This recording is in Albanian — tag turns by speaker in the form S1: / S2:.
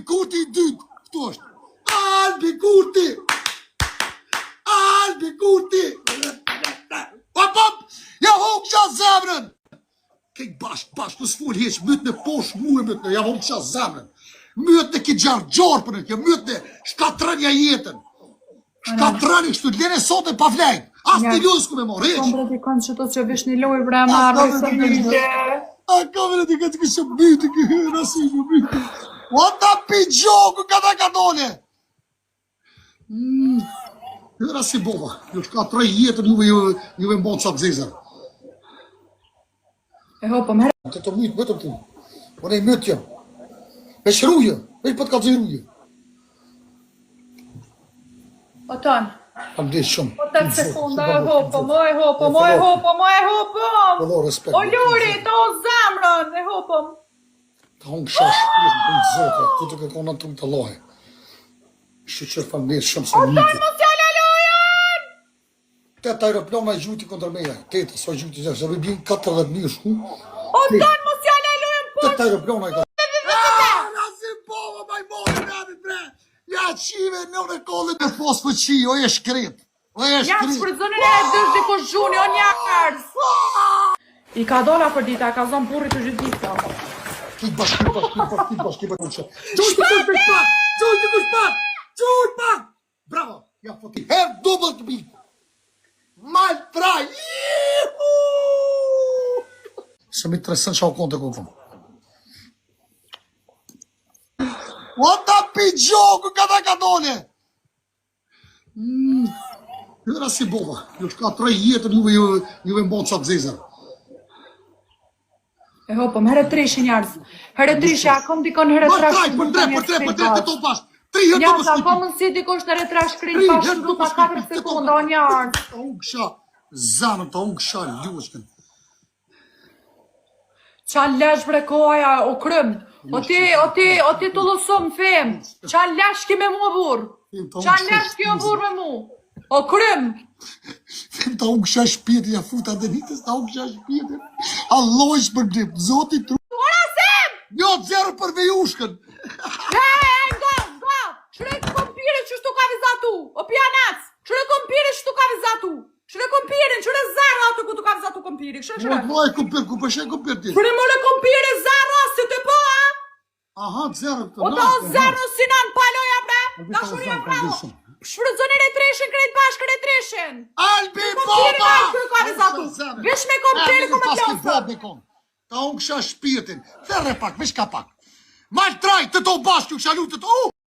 S1: Kurti I dytë, këtu është. Albi Kurti! Albi Kurti! Hop, hop! Ja hoqqa zemrën! Kej bashk, në s'full heq, mytë në posh mu e mytë në, ja hoqqa zemrën. Mytë në ki gjarë për në kjo, mytë në shkatrënja jetën. Shkatrënja kështu, lene sote pa vlejnë. As të ljus ku me morë, heq.
S2: Kom brati kanë që to që vish një loj bre marrë, së myte.
S1: A kamere ti këtë kështë myte, rasimu myte. O ta pi gjoku kada ka dole. Rasi bova, ju shkatrëj jetën juve mbonë qatë zezër.
S2: E hopëm, herë.
S1: Të të mytë, vetëm ti. Unë e mytë jam. Vesh ruje, vesh për të ka të ruje.
S2: O tonë.
S1: Kam dhe shumë.
S2: O 8 sekunda, e hopëm. O Luri, të o zemrën, e hopëm.
S1: Ta unë kësha shpirë në të zote, të të këkona të më të lohe. Shqyqër falmirë shumë se
S2: O
S1: mytë.
S2: tonë mos jale lojen!
S1: 8 aeroplana I gjuti kontra meja. 8, so gjuti zërë, se rëbjën 40.000 shku.
S2: O tonë mos jale lojen,
S1: 8 aeroplana I ka. Rasi bova, majmone, nabit bre! Ja qive në në kollet e fosë për qi, o e shkrit.
S2: Ja, shpërëzënën e dësh dikush gjuni, o njarës. I ka dola për dita, ka zonë burri të gjithdita.
S1: Ki bashkë. Gjujtë kush pak! Bravo, ja foti. Her double të bitë. Mal traj. Se mi tresën që au konte kukëm. O ta pi gjoku kada ka dole. Rasi bova, ju shkatrëj jetën juve mbonë qatë zezër.
S2: E hopëm, herë 3 njarës. Herë 3, a kom dikon herë 3.
S1: Për 3, të to bashkë. 3 herë të
S2: Njarës, a
S1: mos
S2: kom nësi dikosh në herë 3 shkrit bashkë të ta 4 sekunda, o njarës.
S1: Ta unë kësha zanën, ta unë kësha ljushkën.
S2: Qa lesh bre koaja, o krym. O ti të losëm, fem. Qa lesh ki me mu, burr. Qa lesh ki o burr me mu. O krym.
S1: Fem, ta unë kësha shpjetin, ja futa dhe ditës, ta unë kësha shpjetin. Allojsh për grip, zoti tru.
S2: Ora sem!
S1: Jo, 0 për vejushkën.
S2: Nga. Shre kompire që shtu ka vizatu. O pjanac. Shre kompire që shtu ka vizatu. Shre kompire, shre zara ato ku tu ka vizatu kompire. Shre.
S1: Moj kompir, ku përshen kompir ti?
S2: Shre more kompire zara, si të po, a?
S1: Aha, 0 këtë.
S2: O to zero sinan paloja bre. Da shuria bravo. Shfrydzoni retreshin, krejt bashkë retreshin.
S1: Albi baba!
S2: Vish me kompire ku më plosa.
S1: Ta unë kësha shpirtin. Therre pak, vish ka pak. Mal traj, të to bashkë, kësha lutë të to.